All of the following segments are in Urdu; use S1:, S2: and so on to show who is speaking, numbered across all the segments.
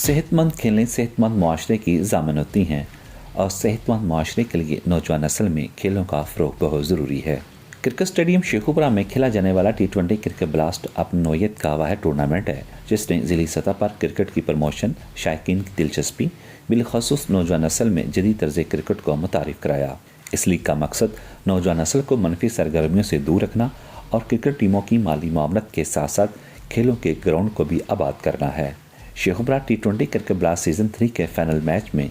S1: صحت مند کھیلیں صحت مند معاشرے کی ضامن ہوتی ہیں اور صحت مند معاشرے کے لیے نوجوان نسل میں کھیلوں کا فروغ بہت ضروری ہے۔ کرکٹ اسٹیڈیم شیخوپورہ میں کھیلا جانے والا T20 کرکٹ بلاسٹ اپنی نوعیت کا واحد ٹورنامنٹ ہے جس نے ضلعی سطح پر کرکٹ کی پروموشن، شائقین کی دلچسپی، بالخصوص نوجوان نسل میں جدید طرز کرکٹ کو متعارف کرایا۔ اس لیگ کا مقصد نوجوان نسل کو منفی سرگرمیوں سے دور رکھنا اور کرکٹ ٹیموں کی مالی معاونت کے ساتھ ساتھ کھیلوں کے گراؤنڈ کو بھی آباد کرنا ہے۔ Sheikhupura T20 cricket blast season 3 کے فائنل میچ میں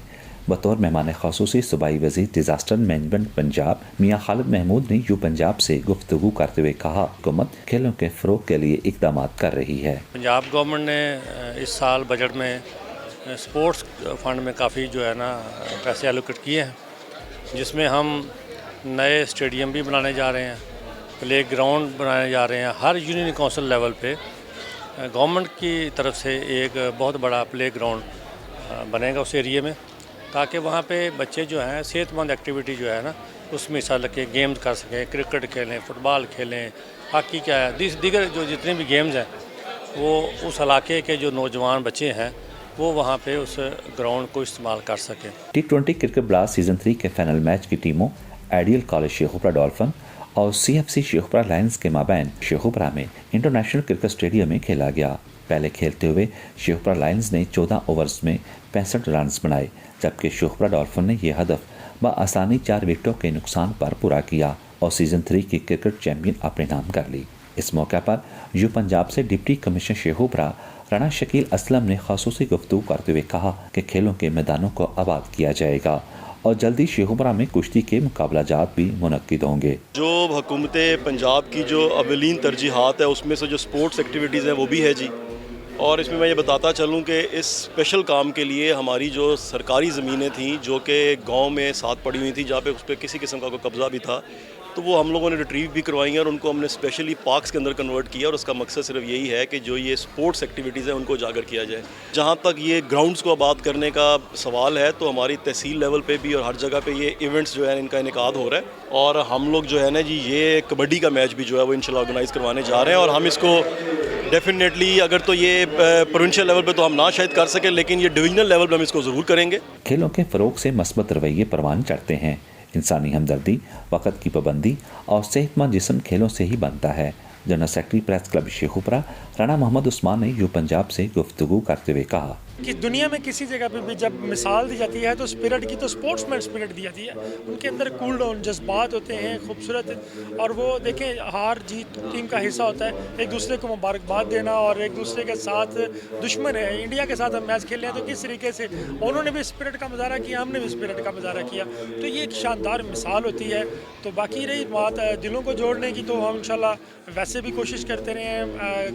S1: بطور مہمان خصوصی صوبائی وزیر ڈیزاسٹر مینجمنٹ پنجاب میاں خالد محمود نے یو پنجاب سے گفتگو کرتے ہوئے کہا حکومت کھیلوں کے فروغ کے لیے اقدامات کر رہی ہے۔
S2: پنجاب گورنمنٹ نے اس سال بجٹ میں سپورٹس فنڈ میں کافی پیسے الوکیٹ کیے ہیں، جس میں ہم نئے اسٹیڈیم بھی بنانے جا رہے ہیں، پلے گراؤنڈ بنانے جا رہے ہیں۔ ہر یونین کونسل لیول پہ گورنمنٹ کی طرف سے ایک بہت بڑا پلے گراؤنڈ بنے گا اس ایریے میں، تاکہ وہاں پہ بچے صحت مند ایکٹیویٹی اس میں حصہ لے کے گیمز کر سکیں، کرکٹ کھیلیں، فٹ بال کھیلیں، ہاکی دیگر جتنے بھی گیمز ہیں وہ اس علاقے کے جو نوجوان بچے ہیں وہ وہاں پہ اس گراؤنڈ کو استعمال کر سکیں۔
S1: T20 کرکٹ بلاسٹ سیزن 3 کے فائنل میچ کی ٹیموں آئیڈیل کالج شیخوپورہ ڈولفن اور CFC شیخوپورہ لائنز کے مابین شیخوپورہ میں انٹرنیشنل کرکٹ اسٹیڈیم میں کھیلا گیا۔ پہلے کھیلتے ہوئے شیخوپورہ لائنز نے 14 اوورز میں 65 رنز بنائے، جبکہ شیخوپورہ ڈولفن نے یہ ہدف بآسانی 4 وکٹوں کے نقصان پر پورا کیا اور سیزن 3 کی کرکٹ چیمپئن اپنے نام کر لی۔ اس موقع پر یو پنجاب سے ڈپٹی کمشنر شیخوپورہ رانا شکیل اسلم نے خصوصی گفتگو کرتے ہوئے کہا کہ کھیلوں کے میدانوں کو آباد کیا جائے گا اور جلدی شیخوپورہ میں کشتی کے مقابلہ جات بھی منعقد ہوں گے۔
S3: جو حکومت پنجاب کی جو اولین ترجیحات ہے اس میں سے جو سپورٹس ایکٹیویٹیز ہیں وہ بھی ہے جی، اور اس میں یہ بتاتا چلوں کہ اس اسپیشل کام کے لیے ہماری جو سرکاری زمینیں تھیں جو کہ گاؤں میں ساتھ پڑی ہوئی تھیں، جہاں پہ اس پہ کسی قسم کا کوئی قبضہ بھی تھا، تو وہ ہم لوگوں نے ریٹریو بھی کروائی ہیں اور ان کو ہم نے اسپیشلی پارکس کے اندر کنورٹ کیا، اور اس کا مقصد صرف یہی ہے کہ جو یہ سپورٹس ایکٹیویٹیز ہیں ان کو اجاگر کیا جائے۔ جہاں تک یہ گراؤنڈز کو آباد کرنے کا سوال ہے تو ہماری تحصیل لیول پہ بھی اور ہر جگہ پہ یہ ایونٹس ان کا انعقاد ہو رہا ہے، اور ہم لوگ جی یہ کبڈی کا میچ بھی وہ انشاءاللہ آرگنائز کروانے جا رہے ہیں، اور ہم اس کو ڈیفینیٹلی اگر تو یہ پروونشل لیول پہ تو ہم نہ شاید کر سکیں، لیکن یہ ڈویژنل لیول پہ ہم اس کو ضرور کریں گے۔
S1: کھیلوں کے فروغ سے مثبت رویے پروان چڑھتے ہیں۔ انسانی ہمدردی، وقت کی پابندی اور صحت مند جسم کھیلوں سے ہی بنتا ہے۔ General secretary press club Sheikhupura Rana Muhammad Usman نے یو پنجاب سے گفتگو کرتے ہوئے کہا
S4: کہ دنیا میں کسی جگہ پہ بھی جب مثال دی جاتی ہے تو اسپرٹ کی تو اسپورٹس مین اسپرٹ دی جاتی ہے، ان کے اندر کول ڈاؤن جذبات ہوتے ہیں خوبصورت، اور وہ دیکھیں ہار جیت ٹیم کا حصہ ہوتا ہے، ایک دوسرے کو مبارکباد دینا اور ایک دوسرے کے ساتھ دشمن ہے انڈیا کے ساتھ ہم میچ کھیل رہے ہیں تو کس طریقے سے انہوں نے بھی اسپرٹ کا مظاہرہ کیا، ہم نے بھی اسپرٹ کا مظاہرہ کیا، تو یہ ایک شاندار مثال ہوتی ہے۔ تو باقی رہی بات دلوں کو جوڑنے کی تو ہم انشاءاللہ ویسے بھی کوشش کرتے رہے ہیں،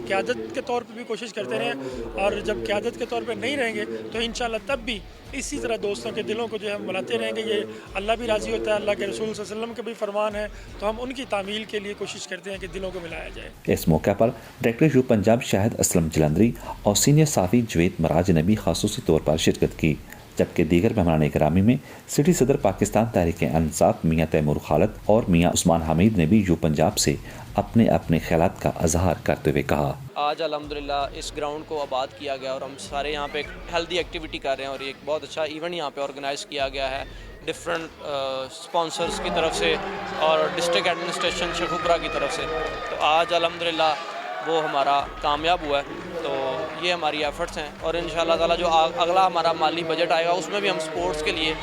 S4: قیادت کے طور پہ بھی کوشش کرتے رہے ہیں، اور جب قیادت کے طور پہ نہیں رہیں گے تو انشاءاللہ تب بھی اسی طرح دوستوں کے دلوں کو ہم بلاتے رہیں گے۔ یہ اللہ بھی راضی ہوتا ہے، اللہ کے رسول صلی اللہ علیہ وسلم کا بھی فرمان ہے، تو ہم ان کی تعمیل کے لیے کوشش کرتے ہیں کہ دلوں کو ملایا جائے۔
S1: اس موقع پر ڈائریکٹر یو پنجاب شاہد اسلم جلندری اور سینئر صحافی جوید مراج نے بھی خصوصی طور پر شرکت کی، جبکہ دیگر مہمان گرامی میں سٹی صدر پاکستان تحریک انصاف میاں تیمور خالد اور میاں عثمان حمید نے بھی یو پنجاب سے اپنے اپنے خیالات کا اظہار کرتے ہوئے کہا
S5: آج الحمدللہ اس گراؤنڈ کو آباد کیا گیا اور ہم سارے یہاں پہ ہیلدی ایکٹیویٹی کر رہے ہیں، اور ایک بہت اچھا ایونٹ یہاں پہ آرگنائز کیا گیا ہے ڈفرینٹ اسپانسرز کی طرف سے اور ڈسٹرکٹ ایڈمنسٹریشن شیخوپورہ کی طرف سے، تو آج الحمدللہ وہ ہمارا کامیاب ہوا ہے۔ تو یہ ہماری ایفرٹس ہیں، اور انشاءاللہ تعالیٰ جو اگلا ہمارا مالی بجٹ آئے گا اس میں بھی ہم سپورٹس کے لیے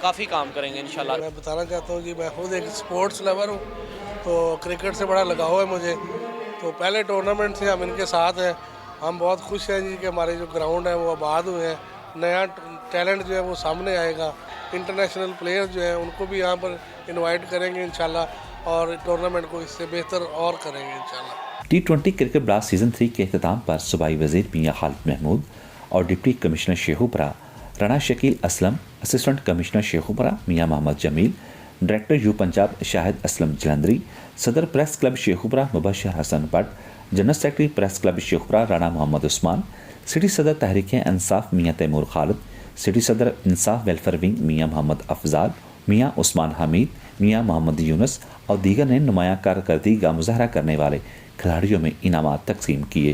S5: کافی کام کریں گے انشاءاللہ۔
S6: میں بتانا چاہتا ہوں کہ میں خود ایک سپورٹس لیور ہوں، تو کرکٹ سے بڑا لگاؤ ہے مجھے، تو پہلے ٹورنامنٹ سے ہم ان کے ساتھ ہیں، ہم بہت خوش ہیں جی کہ ہمارے جو گراؤنڈ ہیں وہ آباد ہوئے ہیں، نیا ٹیلنٹ جو ہے وہ سامنے آئے گا، انٹرنیشنل پلیئر جو ہیں ان کو بھی یہاں پر انوائٹ کریں گے انشاءاللہ، اور ٹورنامنٹ کو اس سے بہتر اور کریں گے انشاءاللہ۔
S1: T20 کرکٹ بلاسٹ سیزن 3 کے اختتام پر صوبائی وزیر میاں خالد محمود اور deputy commissioner Sheikhupura Rana Shakeel Aslam, assistant commissioner Sheikhupura Mian Muhammad Jamil, director یو پنجاب شاہد اسلم جلندری، صدر press club Sheikhupura Mubashir Hassan Butt, general secretary press club Sheikhupura Rana Muhammad Usman, city صدر تحریک انصاف میاں تیمور خالد، سٹی صدر انصاف ویلفیئر ونگ میاں محمد افضال، میاں عثمان حمید، میاں محمد یونس اور دیگر نے نمایاں کارکردگی کا مظاہرہ کرنے والے کھلاڑیوں میں انعامات تقسیم کیے۔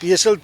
S7: PSL